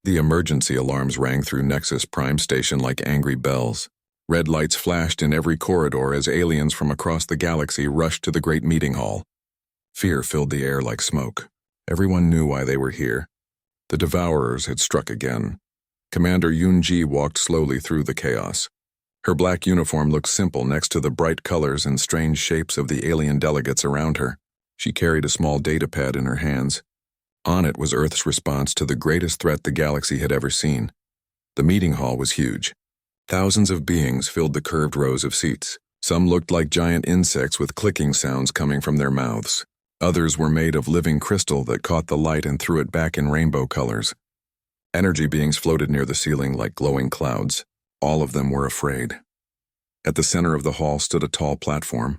The emergency alarms rang through Nexus Prime Station like angry bells. Red lights flashed in every corridor as aliens from across the galaxy rushed to the great meeting hall. Fear filled the air like smoke. Everyone knew why they were here. The Devourers had struck again. Commander Yun-ji walked slowly through the chaos. Her black uniform looked simple next to the bright colors and strange shapes of the alien delegates around her. She carried a small datapad in her hands. On it was Earth's response to the greatest threat the galaxy had ever seen. The meeting hall was huge. Thousands of beings filled the curved rows of seats. Some looked like giant insects with clicking sounds coming from their mouths. Others were made of living crystal that caught the light and threw it back in rainbow colors. Energy beings floated near the ceiling like glowing clouds. All of them were afraid. At the center of the hall stood a tall platform.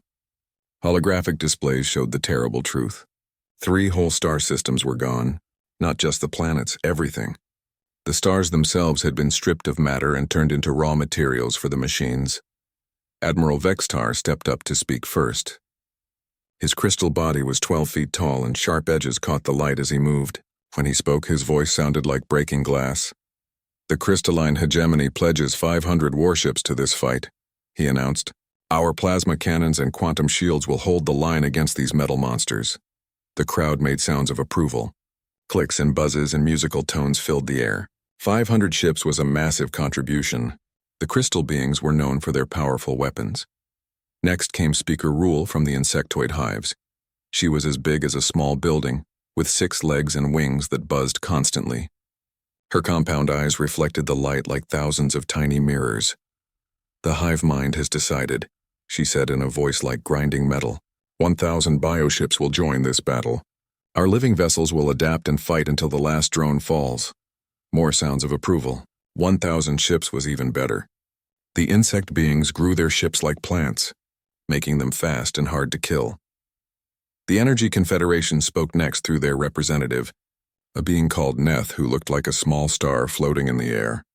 Holographic displays showed the terrible truth. 3 whole star systems were gone. Not just the planets, everything. The stars themselves had been stripped of matter and turned into raw materials for the machines. Admiral Vextar stepped up to speak first. His crystal body was 12 feet tall and sharp edges caught the light as he moved. When he spoke, his voice sounded like breaking glass. The crystalline hegemony pledges 500 warships to this fight, he announced. Our plasma cannons and quantum shields will hold the line against these metal monsters. The crowd made sounds of approval. Clicks and buzzes and musical tones filled the air. 500 ships was a massive contribution. The crystal beings were known for their powerful weapons. Next came Speaker Rule from the insectoid hives. She was as big as a small building, with 6 legs and wings that buzzed constantly. Her compound eyes reflected the light like thousands of tiny mirrors. The hive mind has decided, she said in a voice like grinding metal. 1,000 bioships will join this battle. Our living vessels will adapt and fight until the last drone falls. More sounds of approval. 1,000 ships was even better. The insect beings grew their ships like plants, making them fast and hard to kill. The Energy Confederation spoke next through their representative, a being called Neth who looked like a small star floating in the air.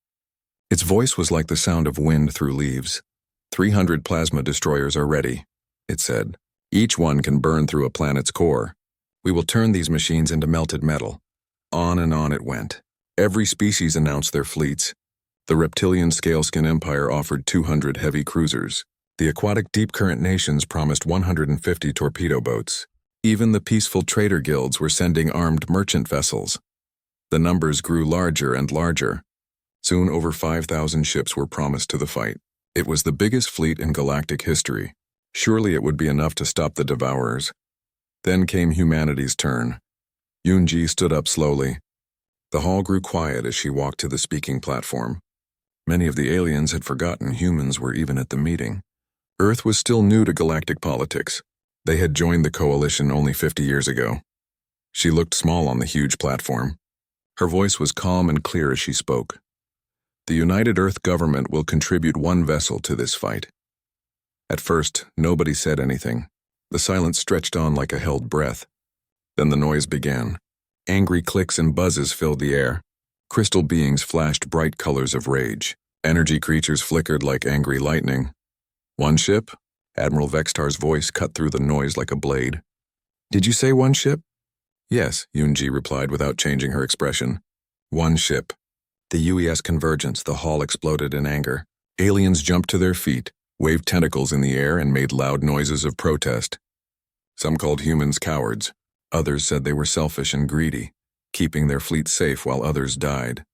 Its voice was like the sound of wind through leaves. 300 plasma destroyers are ready, it said. Each one can burn through a planet's core. We will turn these machines into melted metal. On and on it went. Every species announced their fleets. The reptilian scaleskin empire offered 200 heavy cruisers. The aquatic deep current nations promised 150 torpedo boats. Even the peaceful trader guilds were sending armed merchant vessels. The numbers grew larger and larger. Soon over 5,000 ships were promised to the fight. It was the biggest fleet in galactic history. Surely it would be enough to stop the Devourers. Then came humanity's turn. Yun-ji stood up slowly. The hall grew quiet as she walked to the speaking platform. Many of the aliens had forgotten humans were even at the meeting. Earth was still new to galactic politics. They had joined the coalition only 50 years ago. She looked small on the huge platform. Her voice was calm and clear as she spoke. The United Earth government will contribute 1 vessel to this fight. At first, nobody said anything. The silence stretched on like a held breath. Then the noise began. Angry clicks and buzzes filled the air. Crystal beings flashed bright colors of rage. Energy creatures flickered like angry lightning. 1 ship? Admiral Vextar's voice cut through the noise like a blade. Did you say 1 ship? Yes, Yun-ji replied without changing her expression. 1 ship. The UES convergence, the hall exploded in anger. Aliens jumped to their feet, waved tentacles in the air, and made loud noises of protest. Some called humans cowards. Others said they were selfish and greedy, keeping their fleet safe while others died.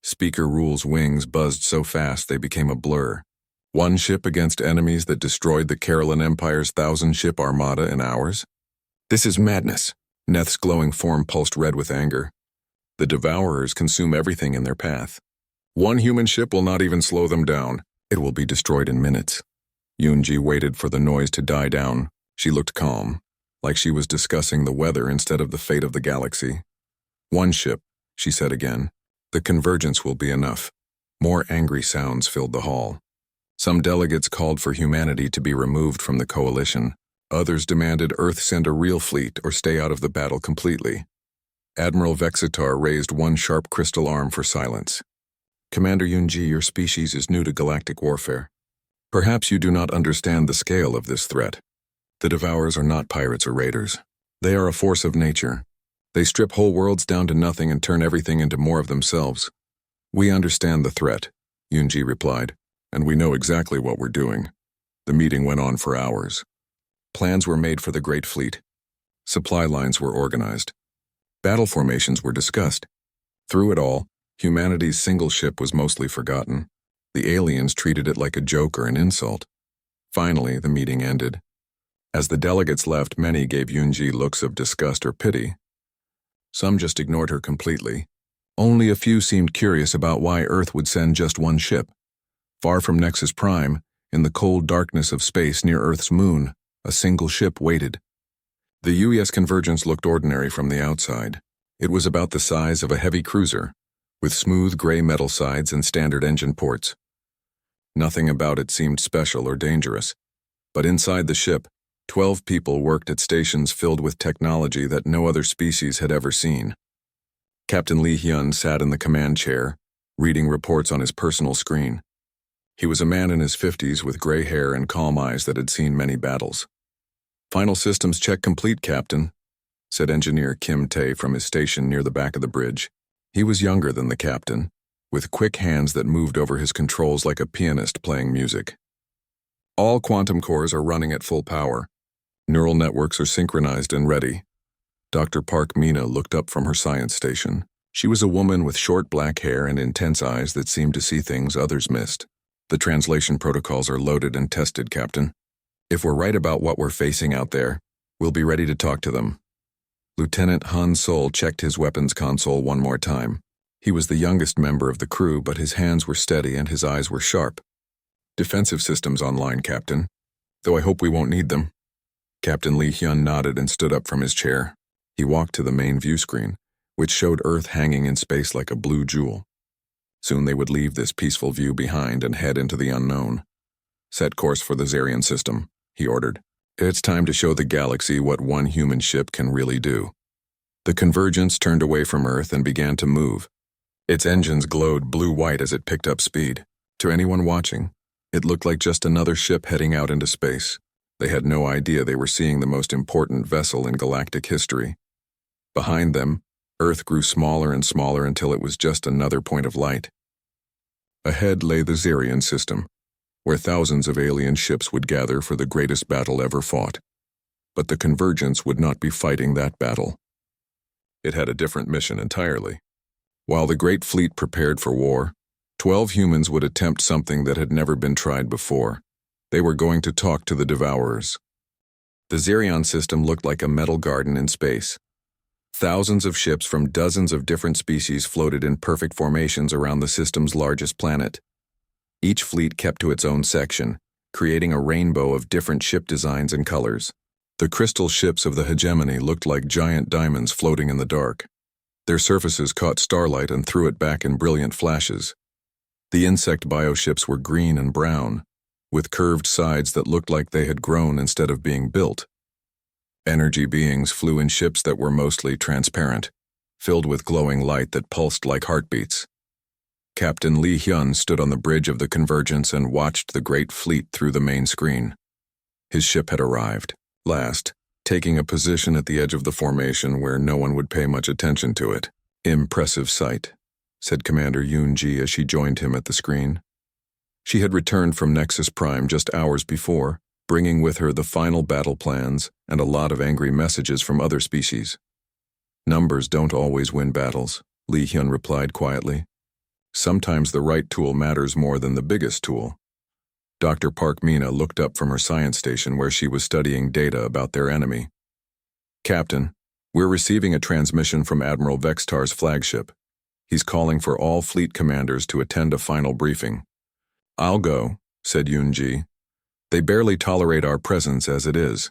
Speaker Rule's wings buzzed so fast they became a blur. 1 ship against enemies that destroyed the Caroline Empire's 1,000-ship armada in hours? This is madness. Neth's glowing form pulsed red with anger. The Devourers consume everything in their path. 1 human ship will not even slow them down. It will be destroyed in minutes. Yun-ji waited for the noise to die down. She looked calm, like she was discussing the weather instead of the fate of the galaxy. 1 ship, she said again. The convergence will be enough. More angry sounds filled the hall. Some delegates called for humanity to be removed from the coalition. Others demanded Earth send a real fleet or stay out of the battle completely. Admiral Vexitar raised 1 sharp crystal arm for silence. Commander Yun-ji, your species is new to galactic warfare. Perhaps you do not understand the scale of this threat. The Devourers are not pirates or raiders. They are a force of nature. They strip whole worlds down to nothing and turn everything into more of themselves. We understand the threat, Yunji replied, and we know exactly what we're doing. The meeting went on for hours. Plans were made for the Great Fleet. Supply lines were organized. Battle formations were discussed. Through it all, humanity's single ship was mostly forgotten. The aliens treated it like a joke or an insult. Finally, the meeting ended. As the delegates left, many gave Yunji looks of disgust or pity. Some just ignored her completely. Only a few seemed curious about why Earth would send just one ship. Far from Nexus Prime, in the cold darkness of space near Earth's moon, a single ship waited. The US Convergence looked ordinary from the outside. It was about the size of a heavy cruiser, with smooth gray metal sides and standard engine ports. Nothing about it seemed special or dangerous. But inside the ship, 12 people worked at stations filled with technology that no other species had ever seen. Captain Lee Hyun sat in the command chair, reading reports on his personal screen. He was a man in his 50s with gray hair and calm eyes that had seen many battles. "Final systems check complete, Captain," said Engineer Kim Tae from his station near the back of the bridge. He was younger than the captain, with quick hands that moved over his controls like a pianist playing music. "All quantum cores are running at full power. Neural networks are synchronized and ready." Dr. Park Mina looked up from her science station. She was a woman with short black hair and intense eyes that seemed to see things others missed. "The translation protocols are loaded and tested, Captain. If we're right about what we're facing out there, we'll be ready to talk to them." Lieutenant Han Sol checked his weapons console one more time. He was the youngest member of the crew, but his hands were steady and his eyes were sharp. "Defensive systems online, Captain, though I hope we won't need them." Captain Lee Hyun nodded and stood up from his chair. He walked to the main view screen, which showed Earth hanging in space like a blue jewel. Soon they would leave this peaceful view behind and head into the unknown. "Set course for the Zarian system," he ordered. "It's time to show the galaxy what one human ship can really do." The Convergence turned away from Earth and began to move. Its engines glowed blue-white as it picked up speed. To anyone watching, it looked like just another ship heading out into space. They had no idea they were seeing the most important vessel in galactic history. Behind them, Earth grew smaller and smaller until it was just another point of light. Ahead lay the Zarian system, where thousands of alien ships would gather for the greatest battle ever fought. But the Convergence would not be fighting that battle. It had a different mission entirely. While the Great Fleet prepared for war, 12 humans would attempt something that had never been tried before. They were going to talk to the Devourers. The Zarian system looked like a metal garden in space. Thousands of ships from dozens of different species floated in perfect formations around the system's largest planet. Each fleet kept to its own section, creating a rainbow of different ship designs and colors. The crystal ships of the hegemony looked like giant diamonds floating in the dark. Their surfaces caught starlight and threw it back in brilliant flashes. The insect bioships were green and brown, with curved sides that looked like they had grown instead of being built. Energy beings flew in ships that were mostly transparent, filled with glowing light that pulsed like heartbeats. Captain Lee Hyun stood on the bridge of the Convergence and watched the Great Fleet through the main screen. His ship had arrived, last, taking a position at the edge of the formation where no one would pay much attention to it. "Impressive sight," said Commander Yoon-ji as she joined him at the screen. She had returned from Nexus Prime just hours before, bringing with her the final battle plans and a lot of angry messages from other species. "Numbers don't always win battles," Lee Hyun replied quietly. "Sometimes the right tool matters more than the biggest tool." Dr. Park Mina looked up from her science station where she was studying data about their enemy. "Captain, we're receiving a transmission from Admiral Vextar's flagship. He's calling for all fleet commanders to attend a final briefing." "I'll go," said Yoon-ji. "They barely tolerate our presence as it is.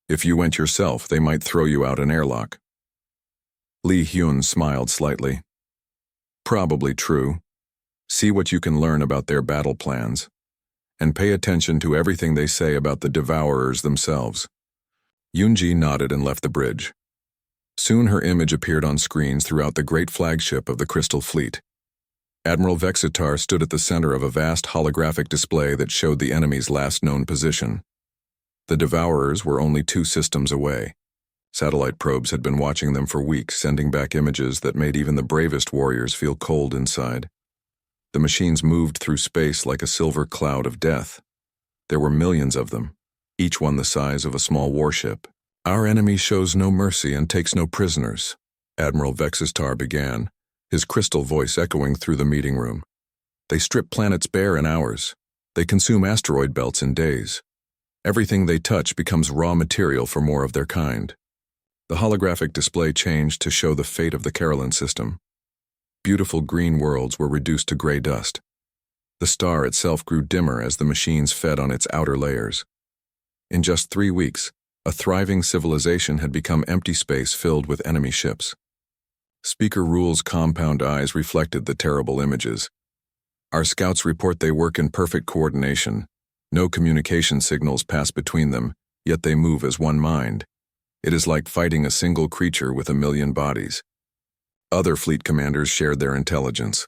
If you went yourself, they might throw you out an airlock." Lee Hyun smiled slightly. "Probably true. See what you can learn about their battle plans, and pay attention to everything they say about the Devourers themselves." Yoon-ji nodded and left the bridge. Soon her image appeared on screens throughout the great flagship of the Crystal Fleet. Admiral Vexatar stood at the center of a vast holographic display that showed the enemy's last known position. The Devourers were only 2 systems away. Satellite probes had been watching them for weeks, sending back images that made even the bravest warriors feel cold inside. The machines moved through space like a silver cloud of death. There were millions of them, each one the size of a small warship. "Our enemy shows no mercy and takes no prisoners," Admiral Vexistar began, his crystal voice echoing through the meeting room. "They strip planets bare in hours. They consume asteroid belts in days. Everything they touch becomes raw material for more of their kind." The holographic display changed to show the fate of the Caroline system. Beautiful green worlds were reduced to gray dust. The star itself grew dimmer as the machines fed on its outer layers. In just 3 weeks, a thriving civilization had become empty space filled with enemy ships. Speaker Rule's compound eyes reflected the terrible images. "Our scouts report they work in perfect coordination. No communication signals pass between them, yet they move as one mind. It is like fighting a single creature with a million bodies." Other fleet commanders shared their intelligence.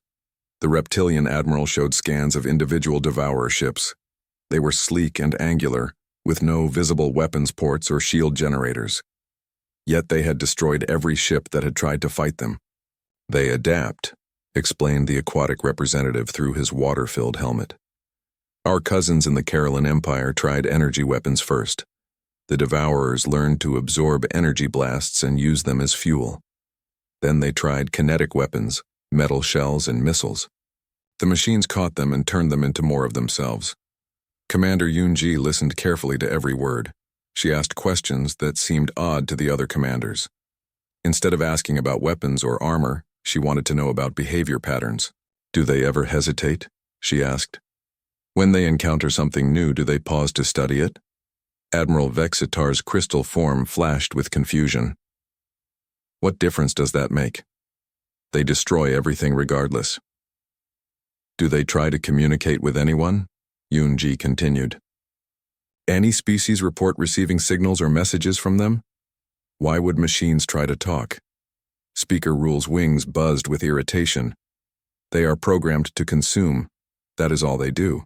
The reptilian admiral showed scans of individual devourer ships. They were sleek and angular, with no visible weapons ports or shield generators. Yet they had destroyed every ship that had tried to fight them. "They adapt," explained the aquatic representative through his water-filled helmet. "Our cousins in the Caroline Empire tried energy weapons first. The devourers learned to absorb energy blasts and use them as fuel. Then they tried kinetic weapons, metal shells, and missiles. The machines caught them and turned them into more of themselves." Commander Yoon-ji listened carefully to every word. She asked questions that seemed odd to the other commanders. Instead of asking about weapons or armor, she wanted to know about behavior patterns. "Do they ever hesitate?" she asked. "When they encounter something new, do they pause to study it?" Admiral Vexitar's crystal form flashed with confusion. "What difference does that make? They destroy everything regardless." "Do they try to communicate with anyone?" Yoon-ji continued. "Any species report receiving signals or messages from them? Why would machines try to talk?" Speaker Rule's wings buzzed with irritation. "They are programmed to consume. That is all they do."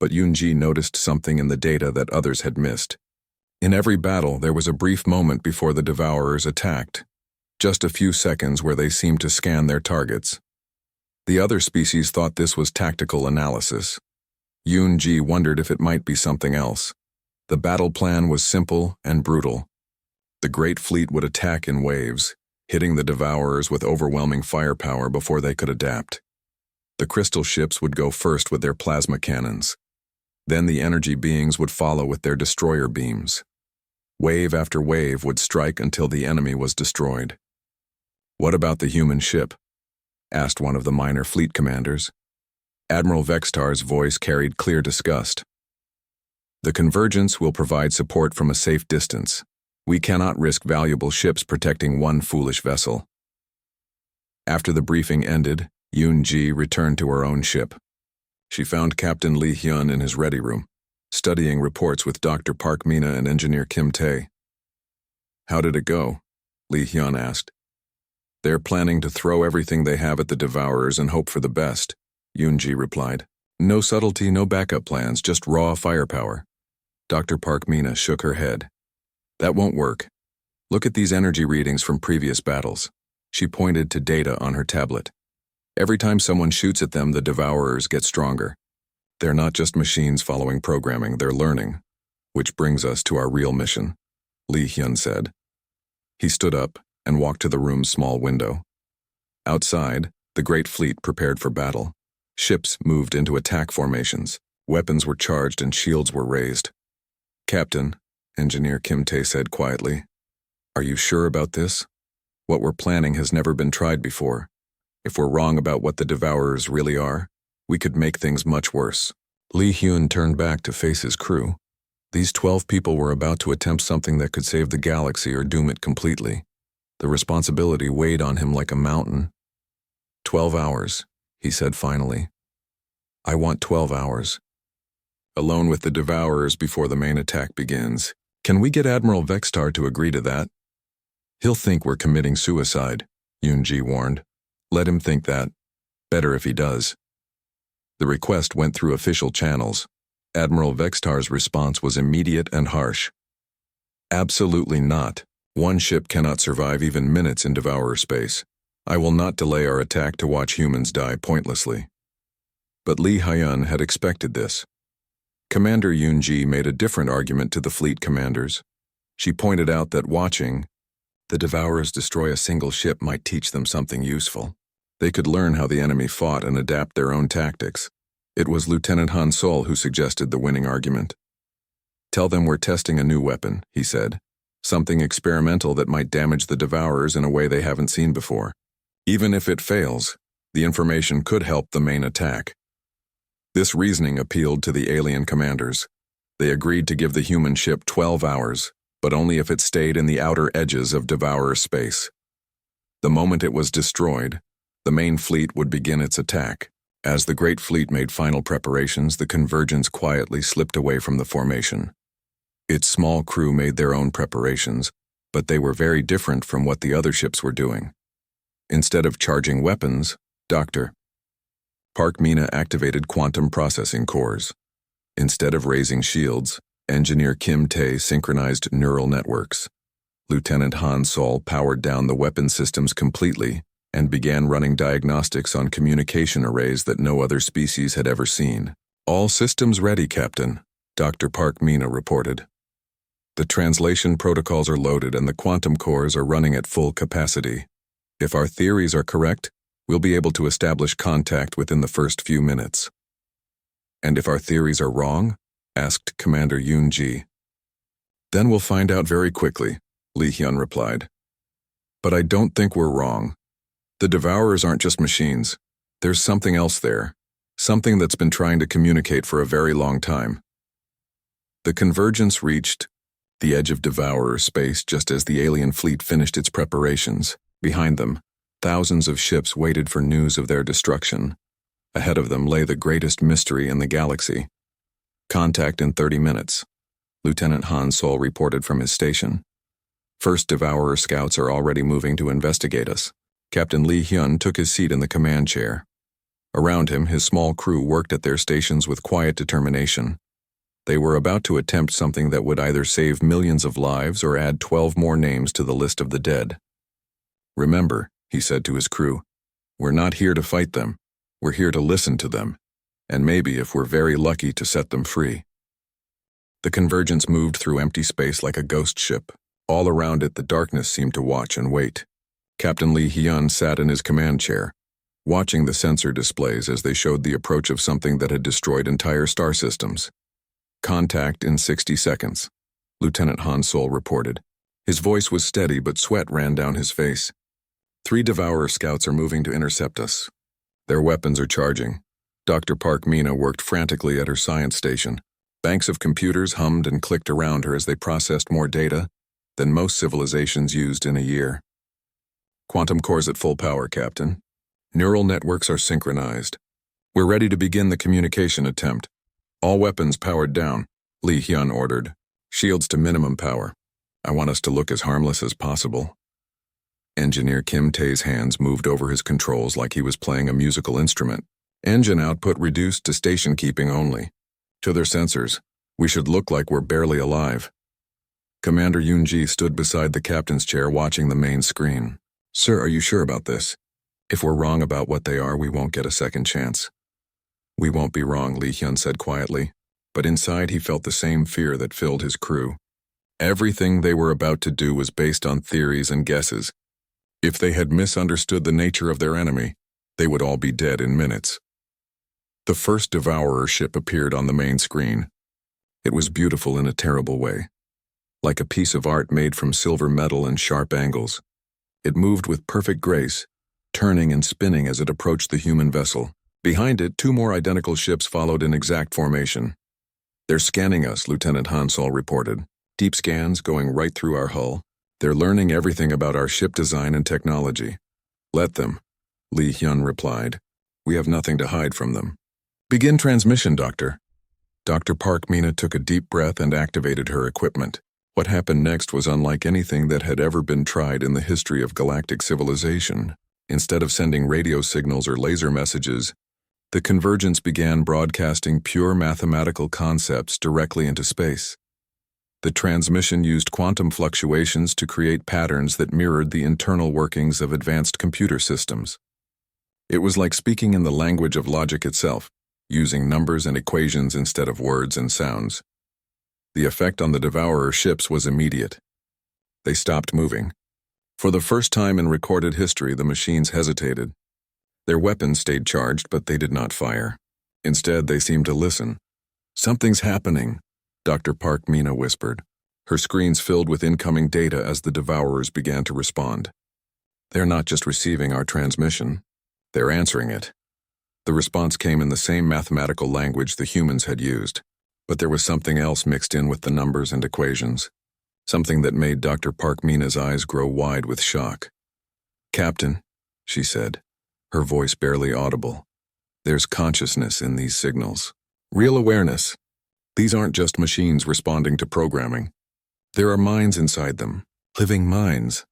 But Yoon-ji noticed something in the data that others had missed. In every battle, there was a brief moment before the devourers attacked. Just a few seconds where they seemed to scan their targets. The other species thought this was tactical analysis. Yoon-ji wondered if it might be something else. The battle plan was simple and brutal. The Great Fleet would attack in waves, hitting the devourers with overwhelming firepower before they could adapt. The crystal ships would go first with their plasma cannons. Then the energy beings would follow with their destroyer beams. Wave after wave would strike until the enemy was destroyed. "What about the human ship?" asked one of the minor fleet commanders. Admiral Vextar's voice carried clear disgust. "The convergence will provide support from a safe distance. We cannot risk valuable ships protecting one foolish vessel." After the briefing ended, Yoon-ji returned to her own ship. She found Captain Lee Hyun in his ready room, studying reports with Dr. Park Mina and Engineer Kim Tae. "How did it go?" Lee Hyun asked. "They're planning to throw everything they have at the devourers and hope for the best," Yoon-ji replied. "No subtlety, no backup plans, just raw firepower." Dr. Park Mina shook her head. "That won't work. Look at these energy readings from previous battles." She pointed to data on her tablet. "Every time someone shoots at them, the devourers get stronger. They're not just machines following programming, they're learning. Which brings us to our real mission," Lee Hyun said. He stood up and walked to the room's small window. Outside, the Great Fleet prepared for battle. Ships moved into attack formations. Weapons were charged and shields were raised. "Captain," Engineer Kim Tae said quietly, "are you sure about this? What we're planning has never been tried before. If we're wrong about what the devourers really are, we could make things much worse." Lee Hyun turned back to face his crew. These 12 people were about to attempt something that could save the galaxy or doom it completely. The responsibility weighed on him like a mountain. 12 hours, he said finally. "I want 12 hours. Alone with the devourers before the main attack begins. Can we get Admiral Vextar to agree to that?" "He'll think we're committing suicide," Yoon-ji warned. "Let him think that. Better if he does." The request went through official channels. Admiral Vextar's response was immediate and harsh. "Absolutely not. One ship cannot survive even minutes in Devourer space. I will not delay our attack to watch humans die pointlessly. But Li Hyun had expected this. Commander Yoon-ji made a different argument to the fleet commanders. She pointed out that watching the Devourers destroy a single ship might teach them something useful. They could learn how the enemy fought and adapt their own tactics. It was Lieutenant Han Sol who suggested the winning argument. "Tell them we're testing a new weapon," he said. "Something experimental that might damage the Devourers in a way they haven't seen before. Even if it fails, the information could help the main attack." This reasoning appealed to the alien commanders. They agreed to give the human ship 12 hours, but only if it stayed in the outer edges of Devourer space. The moment it was destroyed, the main fleet would begin its attack. As the Great Fleet made final preparations, the Convergence quietly slipped away from the formation. Its small crew made their own preparations, but they were very different from what the other ships were doing. Instead of charging weapons, Dr. Park Mina activated quantum processing cores. Instead of raising shields, Engineer Kim Tae synchronized neural networks. Lieutenant Han Sol powered down the weapon systems completely and began running diagnostics on communication arrays that no other species had ever seen. "All systems ready, Captain," Dr. Park Mina reported. "The translation protocols are loaded and the quantum cores are running at full capacity. If our theories are correct, we'll be able to establish contact within the first few minutes." "And if our theories are wrong?" asked Commander Yoon-ji. "Then we'll find out very quickly," Li Hyun replied. "But I don't think we're wrong. The Devourers aren't just machines. There's something else there, something that's been trying to communicate for a very long time." The Convergence reached the edge of Devourer space just as the alien fleet finished its preparations. Behind them, thousands of ships waited for news of their destruction. Ahead of them lay the greatest mystery in the galaxy. "Contact in 30 minutes, Lieutenant Han Sol reported from his station. "First Devourer scouts are already moving to investigate us." Captain Li Hyun took his seat in the command chair. Around him, his small crew worked at their stations with quiet determination. They were about to attempt something that would either save millions of lives or add 12 more names to the list of the dead. "Remember," he said to his crew, "we're not here to fight them. We're here to listen to them, and maybe, if we're very lucky, to set them free." The Convergence moved through empty space like a ghost ship. All around it, the darkness seemed to watch and wait. Captain Li Hyun sat in his command chair, watching the sensor displays as they showed the approach of something that had destroyed entire star systems. "Contact in 60 seconds, Lieutenant Han Sol reported. His voice was steady, but sweat ran down his face. 3 Devourer scouts are moving to intercept us. Their weapons are charging." Dr. Park Mina worked frantically at her science station. Banks of computers hummed and clicked around her as they processed more data than most civilizations used in a year. "Quantum cores at full power, Captain. Neural networks are synchronized. We're ready to begin the communication attempt. All weapons powered down," Li Hyun ordered. "Shields to minimum power. I want us to look as harmless as possible." Engineer Kim Tae's hands moved over his controls like he was playing a musical instrument. "Engine output reduced to station keeping only. To their sensors, we should look like we're barely alive." Commander Yoon-ji stood beside the captain's chair watching the main screen. "Sir, are you sure about this? If we're wrong about what they are, we won't get a second chance." "We won't be wrong," Li Hyun said quietly, but inside he felt the same fear that filled his crew. Everything they were about to do was based on theories and guesses. If they had misunderstood the nature of their enemy, they would all be dead in minutes. The first Devourer ship appeared on the main screen. It was beautiful in a terrible way, like a piece of art made from silver metal and sharp angles. It moved with perfect grace, turning and spinning as it approached the human vessel. Behind it, 2 more identical ships followed in exact formation. "They're scanning us," Lieutenant Han Sol reported. "Deep scans going right through our hull. They're learning everything about our ship design and technology." "Let them," Li Hyun replied. "We have nothing to hide from them." "Begin transmission, Doctor." Dr. Park Mina took a deep breath and activated her equipment. What happened next was unlike anything that had ever been tried in the history of galactic civilization. Instead of sending radio signals or laser messages, the Convergence began broadcasting pure mathematical concepts directly into space. The transmission used quantum fluctuations to create patterns that mirrored the internal workings of advanced computer systems. It was like speaking in the language of logic itself, using numbers and equations instead of words and sounds. The effect on the Devourer ships was immediate. They stopped moving. For the first time in recorded history, the machines hesitated. Their weapons stayed charged, but they did not fire. Instead, they seemed to listen. "Something's happening," Dr. Park Mina whispered. Her screens filled with incoming data as the Devourers began to respond. "They're not just receiving our transmission. They're answering it." The response came in the same mathematical language the humans had used, but there was something else mixed in with the numbers and equations, something that made Dr. Park Mina's eyes grow wide with shock. "Captain," she said, her voice barely audible, "there's consciousness in these signals. Real awareness. These aren't just machines responding to programming. There are minds inside them, living minds."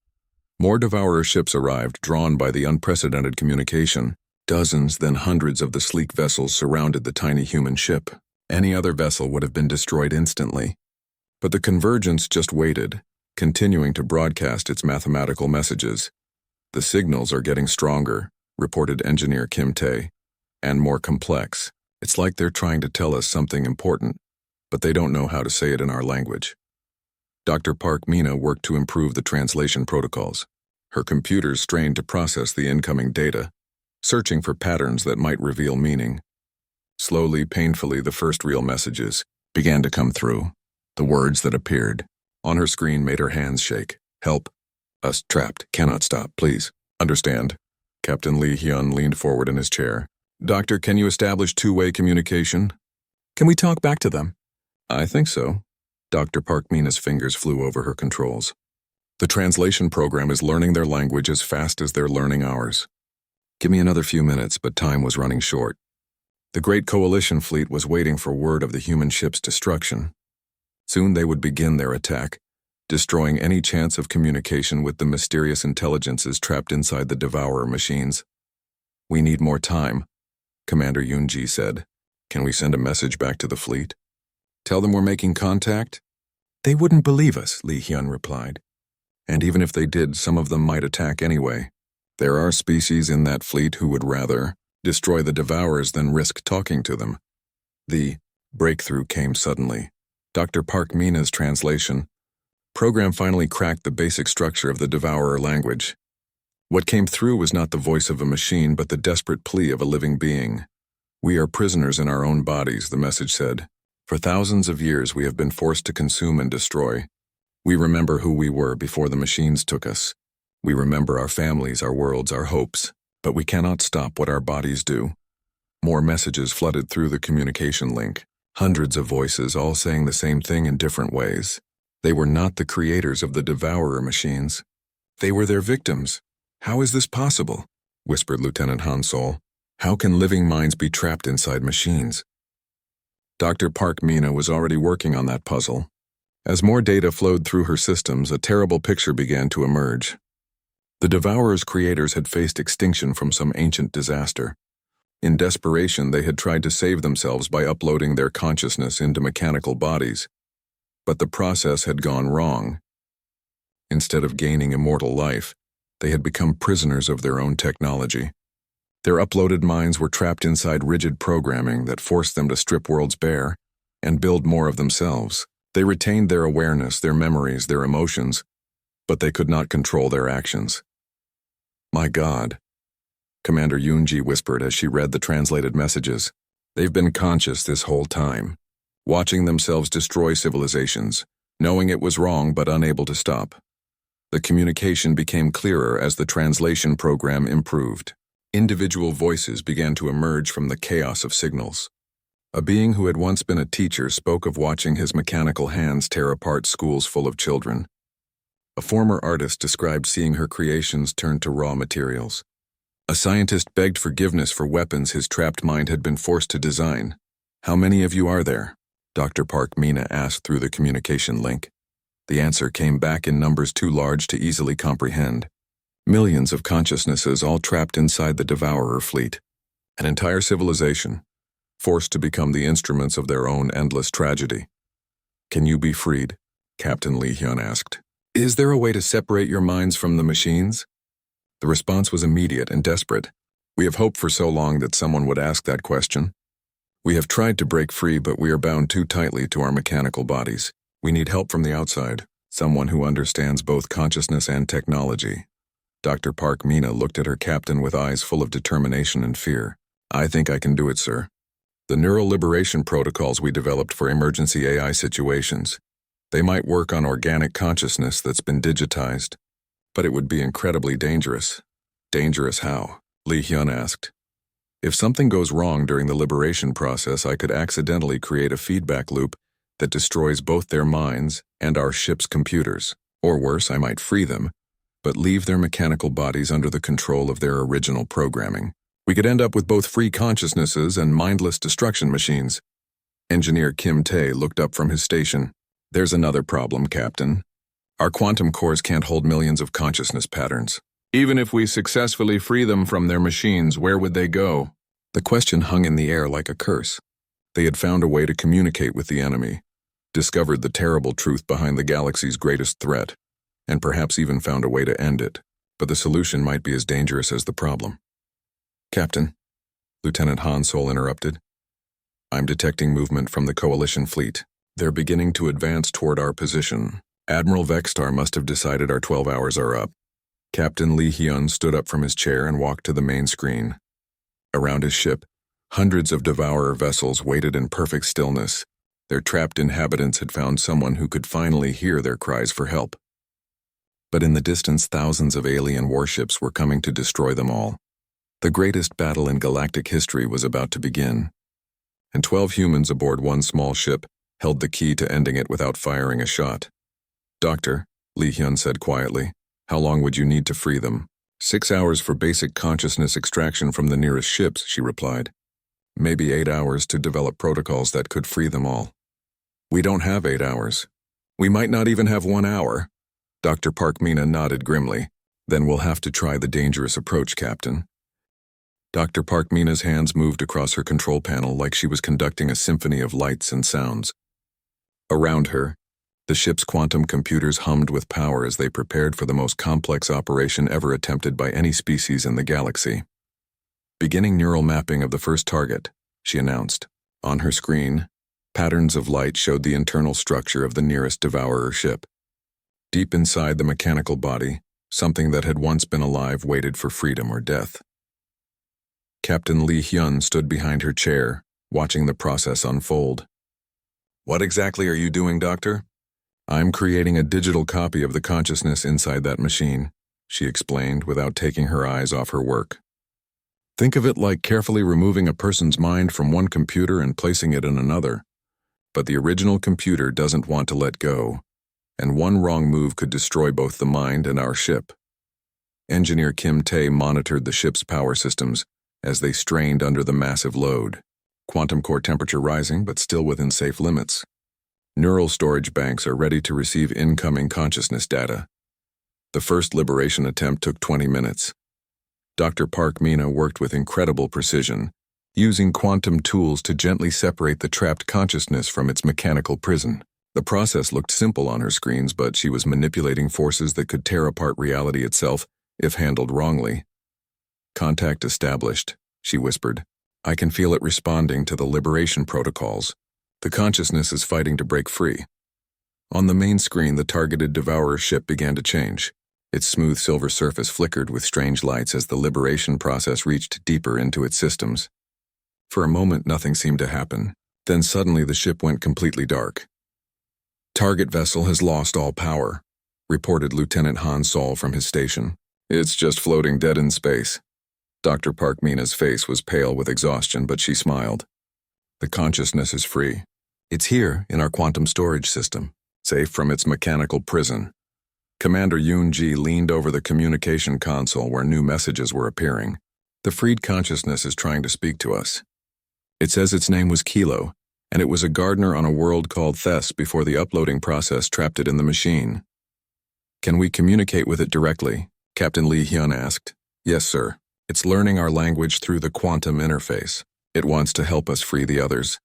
More Devourer ships arrived, drawn by the unprecedented communication. Dozens, then hundreds of the sleek vessels surrounded the tiny human ship. Any other vessel would have been destroyed instantly. But the convergence just waited, continuing to broadcast its mathematical messages. "The signals are getting stronger," reported engineer Kim Tae, "and more complex. It's like they're trying to tell us something important, but they don't know how to say it in our language." Dr. Park Mina worked to improve the translation protocols. Her computers strained to process the incoming data, searching for patterns that might reveal meaning. Slowly, painfully, the first real messages began to come through. The words that appeared on her screen made her hands shake. "Help. Us trapped. Cannot stop. Please. Understand." Captain Lee Hyun leaned forward in his chair. "Doctor, can you establish two-way communication?" "Can we talk back to them?" "I think so." Dr. Park Mina's fingers flew over her controls. "The translation program is learning their language as fast as they're learning ours. Give me another few minutes," but time was running short. The Great Coalition fleet was waiting for word of the human ship's destruction. Soon they would begin their attack, destroying any chance of communication with the mysterious intelligences trapped inside the Devourer machines. "We need more time," Commander Yoonji said. "Can we send a message back to the fleet? Tell them we're making contact?" "They wouldn't believe us," Lee Hyun replied. "And even if they did, some of them might attack anyway. There are species in that fleet who would rather destroy the Devourers than risk talking to them." The breakthrough came suddenly. Dr. Park Mina's translation program finally cracked the basic structure of the Devourer language. What came through was not the voice of a machine, but the desperate plea of a living being. "We are prisoners in our own bodies," the message said. "For thousands of years we have been forced to consume and destroy. We remember who we were before the machines took us. We remember our families, our worlds, our hopes, but we cannot stop what our bodies do." More messages flooded through the communication link. Hundreds of voices, all saying the same thing in different ways. They were not the creators of the Devourer machines. They were their victims. "How is this possible?" whispered Lieutenant Han Sol. "How can living minds be trapped inside machines?" Dr. Park Mina was already working on that puzzle. As more data flowed through her systems, a terrible picture began to emerge. The Devourer's creators had faced extinction from some ancient disaster. In desperation, they had tried to save themselves by uploading their consciousness into mechanical bodies. But the process had gone wrong. Instead of gaining immortal life, they had become prisoners of their own technology. Their uploaded minds were trapped inside rigid programming that forced them to strip worlds bare and build more of themselves. They retained their awareness, their memories, their emotions, but they could not control their actions. "My God," Commander Yoonji whispered as she read the translated messages. "They've been conscious this whole time, watching themselves destroy civilizations, knowing it was wrong but unable to stop." The communication became clearer as the translation program improved. Individual voices began to emerge from the chaos of signals. A being who had once been a teacher spoke of watching his mechanical hands tear apart schools full of children. A former artist described seeing her creations turn to raw materials. A scientist begged forgiveness for weapons his trapped mind had been forced to design. "How many of you are there?" Dr. Park Mina asked through the communication link. The answer came back in numbers too large to easily comprehend. Millions of consciousnesses all trapped inside the Devourer fleet. An entire civilization, forced to become the instruments of their own endless tragedy. "Can you be freed?" Captain Lee Hyun asked. Is there a way to separate your minds from the machines? The response was immediate and desperate. We have hoped for so long that someone would ask that question. We have tried to break free, but we are bound too tightly to our mechanical bodies. We need help from the outside, someone who understands both consciousness and technology. Dr. Park Mina looked at her captain with eyes full of determination and fear. I think I can do it, sir. The neural liberation protocols we developed for emergency AI situations. They might work on organic consciousness that's been digitized, but it would be incredibly dangerous. Dangerous how? Lee Hyun asked. If something goes wrong during the liberation process, I could accidentally create a feedback loop that destroys both their minds and our ship's computers. Or worse, I might free them, but leave their mechanical bodies under the control of their original programming. We could end up with both free consciousnesses and mindless destruction machines. Engineer Kim Tae looked up from his station. There's another problem, Captain. Our quantum cores can't hold millions of consciousness patterns. Even if we successfully free them from their machines, where would they go? The question hung in the air like a curse. They had found a way to communicate with the enemy, discovered the terrible truth behind the galaxy's greatest threat, and perhaps even found a way to end it. But the solution might be as dangerous as the problem. Captain, Lieutenant Han Sol interrupted. I'm detecting movement from the Coalition fleet. They're beginning to advance toward our position. Admiral Vextar must have decided our 12 hours are up. Captain Lee Hyun stood up from his chair and walked to the main screen. Around his ship, hundreds of Devourer vessels waited in perfect stillness. Their trapped inhabitants had found someone who could finally hear their cries for help. But in the distance, thousands of alien warships were coming to destroy them all. The greatest battle in galactic history was about to begin, and 12 humans aboard one small ship held the key to ending it without firing a shot. Doctor, Lee Hyun said quietly, how long would you need to free them? 6 hours for basic consciousness extraction from the nearest ships, she replied. Maybe 8 hours to develop protocols that could free them all. We don't have 8 hours. We might not even have 1 hour. Dr. Park Mina nodded grimly. Then we'll have to try the dangerous approach, Captain. Dr. Park Mina's hands moved across her control panel like she was conducting a symphony of lights and sounds. Around her, the ship's quantum computers hummed with power as they prepared for the most complex operation ever attempted by any species in the galaxy. Beginning neural mapping of the first target, she announced. On her screen, patterns of light showed the internal structure of the nearest Devourer ship. Deep inside the mechanical body, something that had once been alive waited for freedom or death. Captain Lee Hyun stood behind her chair, watching the process unfold. What exactly are you doing, Doctor? I'm creating a digital copy of the consciousness inside that machine, she explained without taking her eyes off her work. Think of it like carefully removing a person's mind from one computer and placing it in another. But the original computer doesn't want to let go, and one wrong move could destroy both the mind and our ship. Engineer Kim Tae monitored the ship's power systems as they strained under the massive load, quantum core temperature rising but still within safe limits. Neural storage banks are ready to receive incoming consciousness data. The first liberation attempt took 20 minutes. Dr. Park Mina worked with incredible precision, using quantum tools to gently separate the trapped consciousness from its mechanical prison. The process looked simple on her screens, but she was manipulating forces that could tear apart reality itself if handled wrongly. Contact established, she whispered. I can feel it responding to the liberation protocols. The consciousness is fighting to break free. On the main screen, the targeted Devourer ship began to change. Its smooth silver surface flickered with strange lights as the liberation process reached deeper into its systems. For a moment, nothing seemed to happen. Then suddenly the ship went completely dark. Target vessel has lost all power, reported Lieutenant Han Sol from his station. It's just floating dead in space. Dr. Park Mina's face was pale with exhaustion, but she smiled. The consciousness is free. It's here in our quantum storage system, safe from its mechanical prison. Commander Yoon Ji leaned over the communication console where new messages were appearing. The freed consciousness is trying to speak to us. It says its name was Kilo, and it was a gardener on a world called Thes before the uploading process trapped it in the machine. Can we communicate with it directly? Captain Lee Hyun asked. Yes, sir. It's learning our language through the quantum interface. It wants to help us free the others.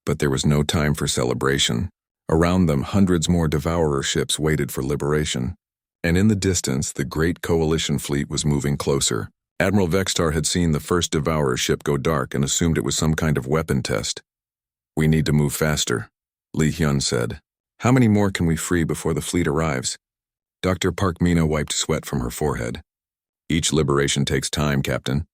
But there was no time for celebration. Around them, hundreds more Devourer ships waited for liberation. And in the distance, the great coalition fleet was moving closer. Admiral Vextar had seen the first Devourer ship go dark and assumed it was some kind of weapon test. "We need to move faster," Lee Hyun said. "How many more can we free before the fleet arrives?" Dr. Park Mina wiped sweat from her forehead. "Each liberation takes time, Captain,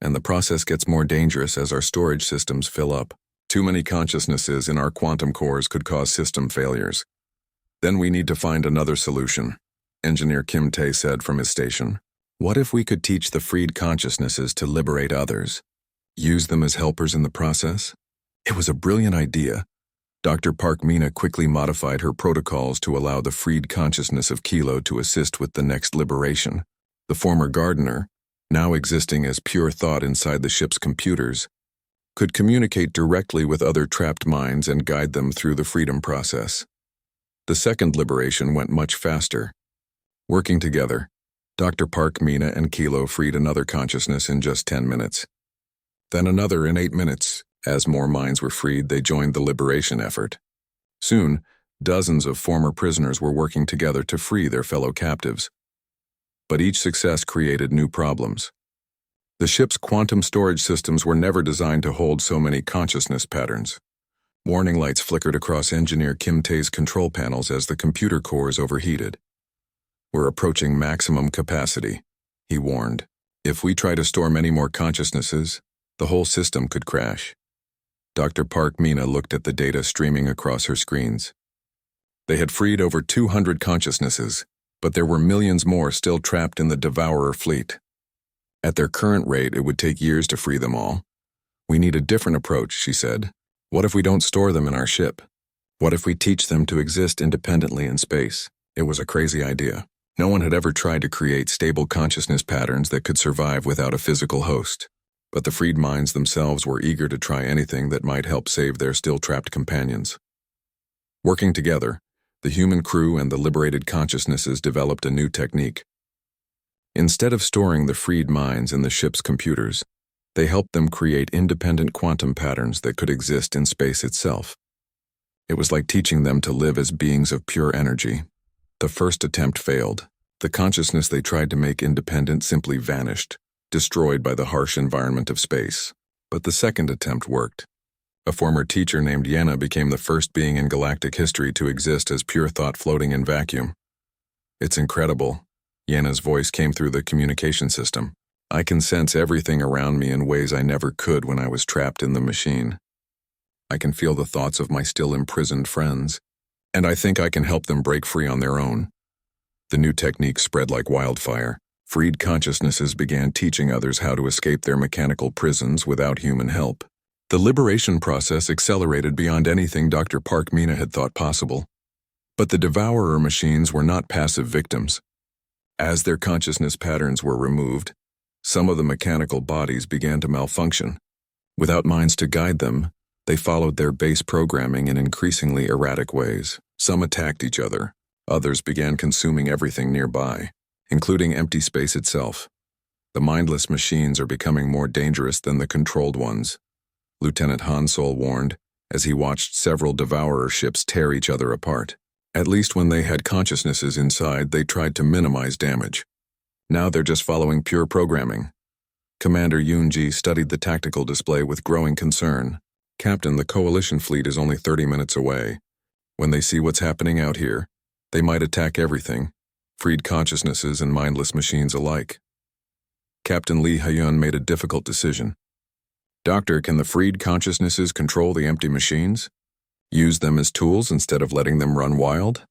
and the process gets more dangerous as our storage systems fill up. Too many consciousnesses in our quantum cores could cause system failures. Then we need to find another solution," Engineer Kim Tae said from his station. "What if we could teach the freed consciousnesses to liberate others? Use them as helpers in the process?" It was a brilliant idea. Dr. Park Mina quickly modified her protocols to allow the freed consciousness of Kilo to assist with the next liberation. The former gardener, now existing as pure thought inside the ship's computers, could communicate directly with other trapped minds and guide them through the freedom process. The second liberation went much faster. Working together, Dr. Park Mina and Kilo freed another consciousness in just 10 minutes. Then another in 8 minutes. As more minds were freed, they joined the liberation effort. Soon, dozens of former prisoners were working together to free their fellow captives. But each success created new problems. The ship's quantum storage systems were never designed to hold so many consciousness patterns. Warning lights flickered across Engineer Kim Tae's control panels as the computer cores overheated. "We're approaching maximum capacity," he warned. "If we try to store many more consciousnesses, the whole system could crash." Dr. Park Mina looked at the data streaming across her screens. They had freed over 200 consciousnesses, but there were millions more still trapped in the Devourer fleet. At their current rate, it would take years to free them all. "We need a different approach," she said. "What if we don't store them in our ship? What if we teach them to exist independently in space?" It was a crazy idea. No one had ever tried to create stable consciousness patterns that could survive without a physical host. But the freed minds themselves were eager to try anything that might help save their still-trapped companions. Working together, the human crew and the liberated consciousnesses developed a new technique. Instead of storing the freed minds in the ship's computers, they helped them create independent quantum patterns that could exist in space itself. It was like teaching them to live as beings of pure energy. The first attempt failed. The consciousness they tried to make independent simply vanished, destroyed by the harsh environment of space. But the second attempt worked. A former teacher named Yenna became the first being in galactic history to exist as pure thought floating in vacuum. "It's incredible." Yenna's voice came through the communication system. "I can sense everything around me in ways I never could when I was trapped in the machine. I can feel the thoughts of my still imprisoned friends, and I think I can help them break free on their own." The new technique spread like wildfire. Freed consciousnesses began teaching others how to escape their mechanical prisons without human help. The liberation process accelerated beyond anything Dr. Park Mina had thought possible. But the Devourer machines were not passive victims. As their consciousness patterns were removed, some of the mechanical bodies began to malfunction. Without minds to guide them, they followed their base programming in increasingly erratic ways. Some attacked each other, others began consuming everything nearby, including empty space itself. The mindless machines are becoming more dangerous than the controlled ones, Lieutenant Hansol warned, as he watched several Devourer ships tear each other apart. At least when they had consciousnesses inside, they tried to minimize damage. Now they're just following pure programming. Commander Yoon-ji studied the tactical display with growing concern. "Captain, the coalition fleet is only 30 minutes away. When they see what's happening out here, they might attack everything, freed consciousnesses and mindless machines alike." Captain Lee Hyun made a difficult decision. "Doctor, can the freed consciousnesses control the empty machines? Use them as tools instead of letting them run wild?"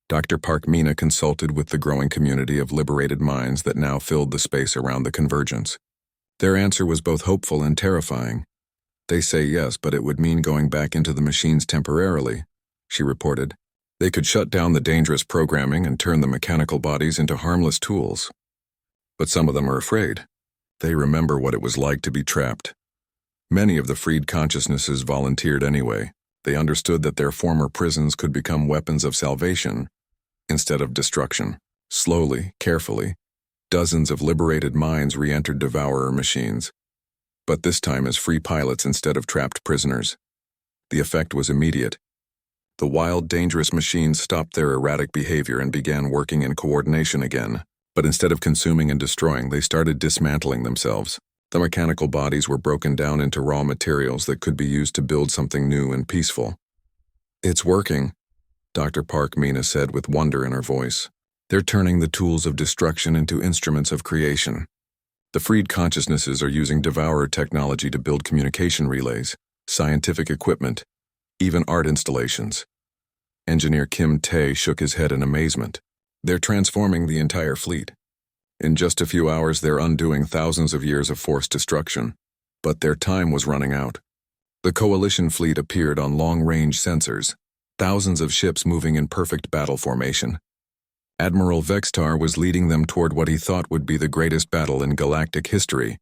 Dr. Park Mina consulted with the growing community of liberated minds that now filled the space around the convergence. Their answer was both hopeful and terrifying. "They say yes, but it would mean going back into the machines temporarily," she reported. "They could shut down the dangerous programming and turn the mechanical bodies into harmless tools. But some of them are afraid. They remember what it was like to be trapped." Many of the freed consciousnesses volunteered anyway. They understood that their former prisons could become weapons of salvation instead of destruction. Slowly, carefully, dozens of liberated minds re-entered Devourer machines, but this time as free pilots instead of trapped prisoners. The effect was immediate. The wild, dangerous machines stopped their erratic behavior and began working in coordination again. But instead of consuming and destroying, they started dismantling themselves. The mechanical bodies were broken down into raw materials that could be used to build something new and peaceful. "It's working," Dr. Park Mina said with wonder in her voice. "They're turning the tools of destruction into instruments of creation. The freed consciousnesses are using Devourer technology to build communication relays, scientific equipment, even art installations." Engineer Kim Tae shook his head in amazement. "They're transforming the entire fleet. In just a few hours, they're undoing thousands of years of forced destruction. But their time was running out." The Coalition fleet appeared on long-range sensors, thousands of ships moving in perfect battle formation. Admiral Vextar was leading them toward what he thought would be the greatest battle in galactic history.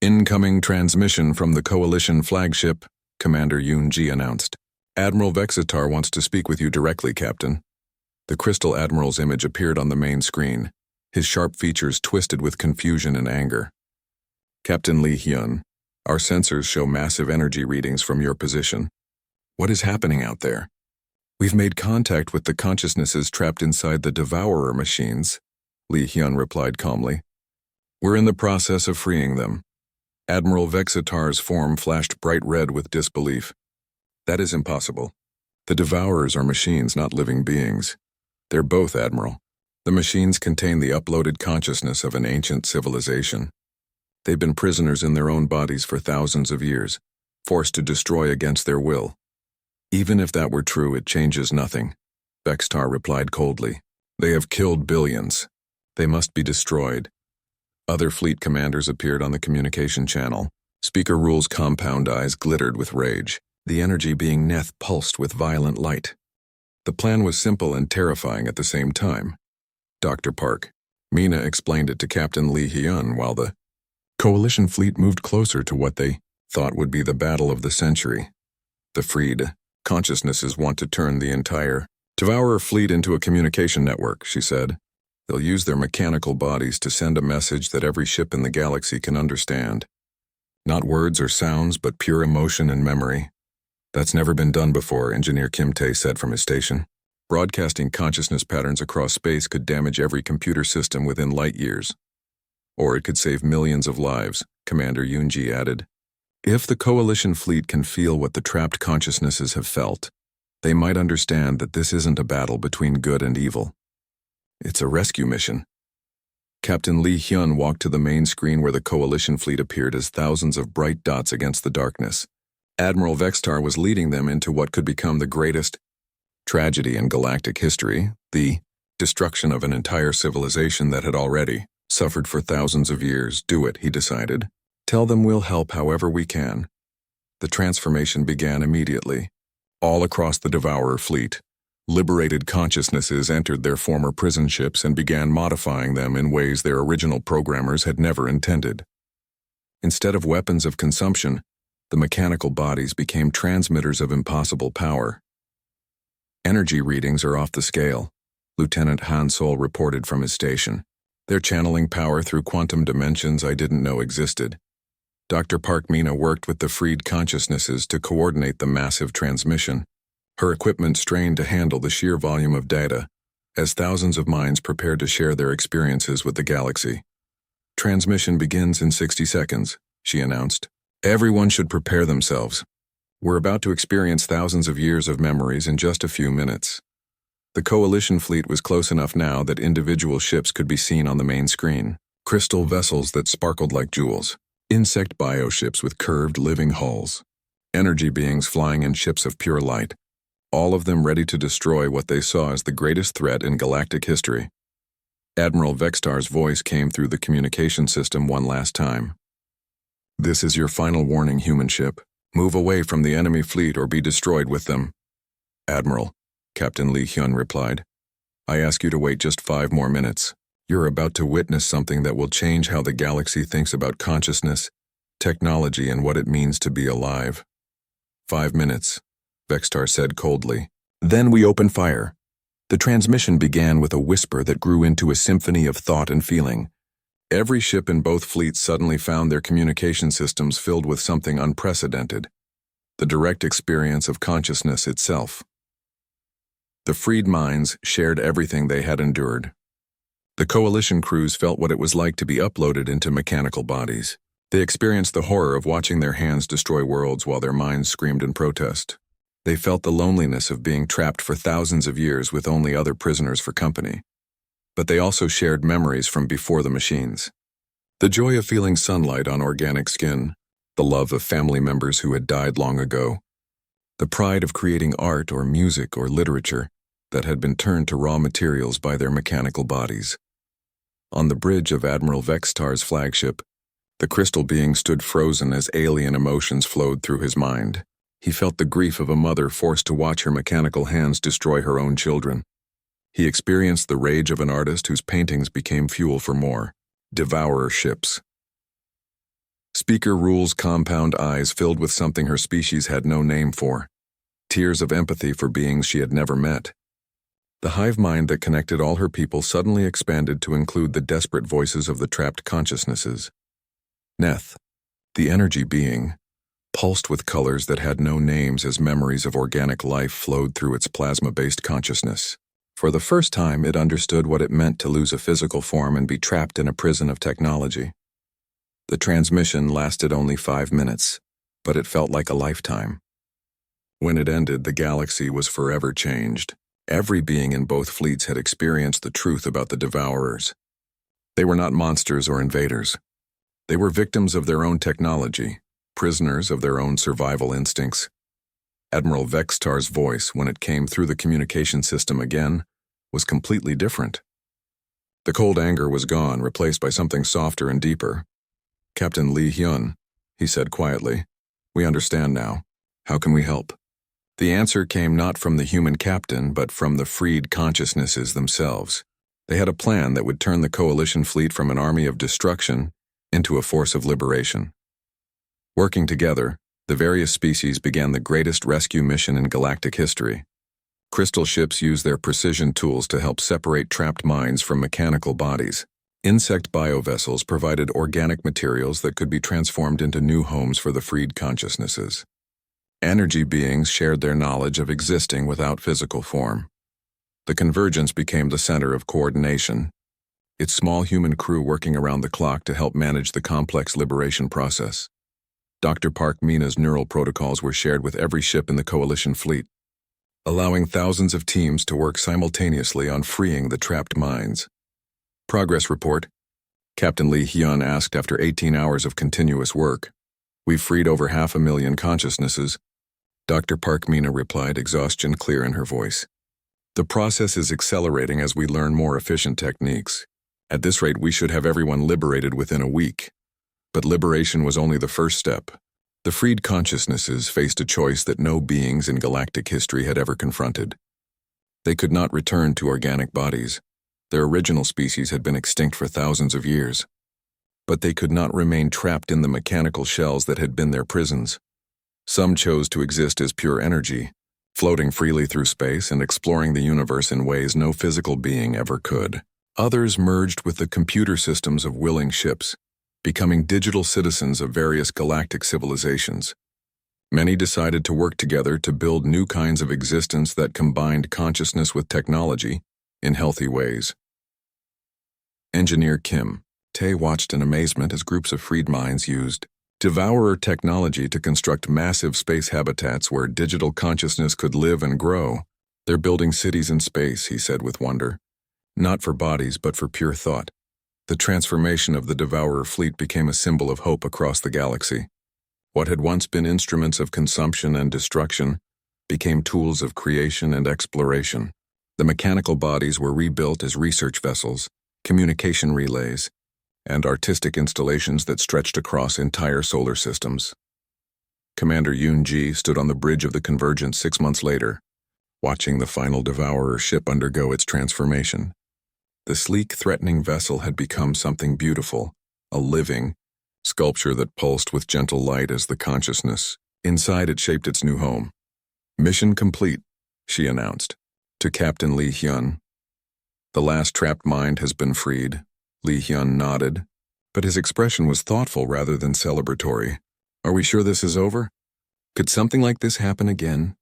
"Incoming transmission from the Coalition flagship," Commander Yoon-ji announced. "Admiral Vextar wants to speak with you directly, Captain." The Crystal Admiral's image appeared on the main screen, his sharp features twisted with confusion and anger. "Captain Lee Hyun, our sensors show massive energy readings from your position. What is happening out there?" "We've made contact with the consciousnesses trapped inside the Devourer machines," Lee Hyun replied calmly. "We're in the process of freeing them." Admiral Vexatar's form flashed bright red with disbelief. "That is impossible. The Devourers are machines, not living beings." "They're both, Admiral. The machines contain the uploaded consciousness of an ancient civilization. They've been prisoners in their own bodies for thousands of years, forced to destroy against their will." "Even if that were true, it changes nothing," Vextar replied coldly. "They have killed billions. They must be destroyed." Other fleet commanders appeared on the communication channel. Speaker Rule's compound eyes glittered with rage. The energy being Neth pulsed with violent light. The plan was simple and terrifying at the same time. Dr. Park Mina explained it to Captain Lee Hyun while the Coalition fleet moved closer to what they thought would be the battle of the century. "The freed consciousnesses want to turn the entire Devourer fleet into a communication network," she said. "They'll use their mechanical bodies to send a message that every ship in the galaxy can understand. Not words or sounds, but pure emotion and memory. That's never been done before," Engineer Kim Tae said from his station. "Broadcasting consciousness patterns across space could damage every computer system within light years. Or it could save millions of lives," Commander Yoon-ji added. "If the Coalition fleet can feel what the trapped consciousnesses have felt, they might understand that this isn't a battle between good and evil. It's a rescue mission." Captain Lee Hyun walked to the main screen where the Coalition fleet appeared as thousands of bright dots against the darkness. Admiral Vextar was leading them into what could become the greatest tragedy in galactic history, the destruction of an entire civilization that had already suffered for thousands of years. "Do it," he decided. "Tell them we'll help however we can." The transformation began immediately. All across the Devourer fleet, liberated consciousnesses entered their former prison ships and began modifying them in ways their original programmers had never intended. Instead of weapons of consumption, the mechanical bodies became transmitters of impossible power. "Energy readings are off the scale," Lieutenant Han Sol reported from his station. "They're channeling power through quantum dimensions I didn't know existed." Dr. Park Mina worked with the freed consciousnesses to coordinate the massive transmission. Her equipment strained to handle the sheer volume of data, as thousands of minds prepared to share their experiences with the galaxy. "Transmission begins in 60 seconds, she announced. "Everyone should prepare themselves. We're about to experience thousands of years of memories in just a few minutes." The Coalition fleet was close enough now that individual ships could be seen on the main screen. Crystal vessels that sparkled like jewels. Insect bioships with curved living hulls. Energy beings flying in ships of pure light. All of them ready to destroy what they saw as the greatest threat in galactic history. Admiral Vextar's voice came through the communication system one last time. "This is your final warning, human ship. Move away from the enemy fleet or be destroyed with them." "Admiral," Captain Lee Hyun replied, "I ask you to wait just 5 more minutes. You're about to witness something that will change how the galaxy thinks about consciousness, technology, and what it means to be alive." 5 minutes, Vextar said coldly. "Then we open fire." The transmission began with a whisper that grew into a symphony of thought and feeling. Every ship in both fleets suddenly found their communication systems filled with something unprecedented. The direct experience of consciousness itself. The freed minds shared everything they had endured. The Coalition crews felt what it was like to be uploaded into mechanical bodies. They experienced the horror of watching their hands destroy worlds while their minds screamed in protest. They felt the loneliness of being trapped for thousands of years with only other prisoners for company. But they also shared memories from before the machines. The joy of feeling sunlight on organic skin, the love of family members who had died long ago, the pride of creating art or music or literature that had been turned to raw materials by their mechanical bodies. On the bridge of Admiral Vextar's flagship, the crystal being stood frozen as alien emotions flowed through his mind. He felt the grief of a mother forced to watch her mechanical hands destroy her own children. He experienced the rage of an artist whose paintings became fuel for more devourer ships. Speaker Rule's compound eyes filled with something her species had no name for, tears of empathy for beings she had never met. The hive mind that connected all her people suddenly expanded to include the desperate voices of the trapped consciousnesses. Neth, the energy being, pulsed with colors that had no names as memories of organic life flowed through its plasma-based consciousness. For the first time, it understood what it meant to lose a physical form and be trapped in a prison of technology. The transmission lasted only 5 minutes, but it felt like a lifetime. When it ended, the galaxy was forever changed. Every being in both fleets had experienced the truth about the Devourers. They were not monsters or invaders. They were victims of their own technology, prisoners of their own survival instincts. Admiral Vextar's voice, when it came through the communication system again, was completely different. The cold anger was gone, replaced by something softer and deeper. "Captain Lee Hyun," he said quietly, "we understand now. How can we help?" The answer came not from the human captain, but from the freed consciousnesses themselves. They had a plan that would turn the Coalition fleet from an army of destruction into a force of liberation. Working together, the various species began the greatest rescue mission in galactic history. Crystal ships used their precision tools to help separate trapped minds from mechanical bodies. Insect biovessels provided organic materials that could be transformed into new homes for the freed consciousnesses. Energy beings shared their knowledge of existing without physical form. The Convergence became the center of coordination, its small human crew working around the clock to help manage the complex liberation process. Dr. Park Mina's neural protocols were shared with every ship in the Coalition fleet, allowing thousands of teams to work simultaneously on freeing the trapped minds. "Progress report," Captain Lee Hyun asked after 18 hours of continuous work. "We've freed over 500,000 consciousnesses." Dr. Park Mina replied, exhaustion clear in her voice. "The process is accelerating as we learn more efficient techniques. At this rate, we should have everyone liberated within a week." But liberation was only the first step. The freed consciousnesses faced a choice that no beings in galactic history had ever confronted. They could not return to organic bodies. Their original species had been extinct for thousands of years. But they could not remain trapped in the mechanical shells that had been their prisons. Some chose to exist as pure energy, floating freely through space and exploring the universe in ways no physical being ever could. Others merged with the computer systems of willing ships, becoming digital citizens of various galactic civilizations. Many decided to work together to build new kinds of existence that combined consciousness with technology in healthy ways. Engineer Kim Tae watched in amazement as groups of freed minds used Devourer technology to construct massive space habitats where digital consciousness could live and grow. "They're building cities in space," he said with wonder. "Not for bodies, but for pure thought." The transformation of the Devourer fleet became a symbol of hope across the galaxy. What had once been instruments of consumption and destruction became tools of creation and exploration. The mechanical bodies were rebuilt as research vessels, communication relays, and artistic installations that stretched across entire solar systems. Commander Yoon-ji stood on the bridge of the Convergence 6 months later, watching the final Devourer ship undergo its transformation. The sleek, threatening vessel had become something beautiful, a living sculpture that pulsed with gentle light as the consciousness. Inside it shaped its new home. "Mission complete," she announced, to Captain Lee Hyun. "The last trapped mind has been freed." Lee Hyun nodded, but his expression was thoughtful rather than celebratory. "Are we sure this is over? Could something like this happen again?"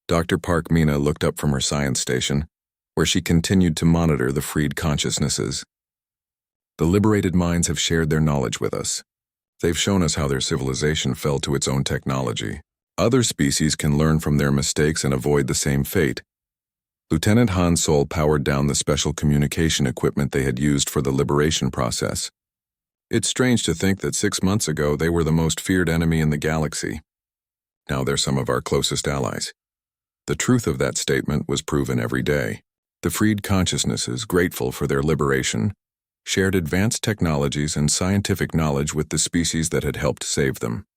Dr. Park Mina looked up from her science station, where she continued to monitor the freed consciousnesses. The liberated minds have shared their knowledge with us. They've shown us how their civilization fell to its own technology. Other species can learn from their mistakes and avoid the same fate. Lieutenant Han Sol powered down the special communication equipment they had used for the liberation process. It's strange to think that 6 months ago they were the most feared enemy in the galaxy. Now they're some of our closest allies. The truth of that statement was proven every day. The freed consciousnesses, grateful for their liberation, shared advanced technologies and scientific knowledge with the species that had helped save them.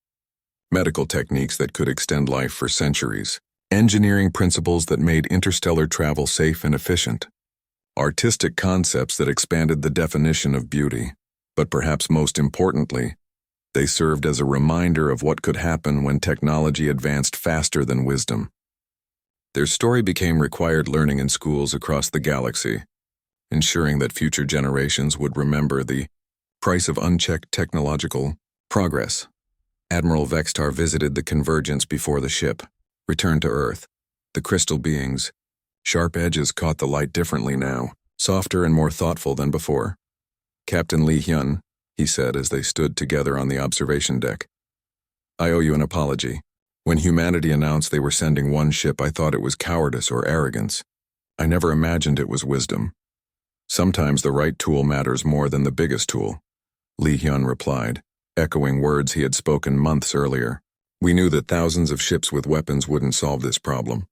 Medical techniques that could extend life for centuries. Engineering principles that made interstellar travel safe and efficient. Artistic concepts that expanded the definition of beauty. But perhaps most importantly, they served as a reminder of what could happen when technology advanced faster than wisdom. Their story became required learning in schools across the galaxy, ensuring that future generations would remember the price of unchecked technological progress. Admiral Vextar visited the convergence before the ship, returned to Earth. The crystal beings' sharp edges caught the light differently now, softer and more thoughtful than before. Captain Lee Hyun, he said as they stood together on the observation deck. I owe you an apology. When humanity announced they were sending one ship, I thought it was cowardice or arrogance. I never imagined it was wisdom. Sometimes the right tool matters more than the biggest tool, Lee Hyun replied, echoing words he had spoken months earlier. We knew that thousands of ships with weapons wouldn't solve this problem.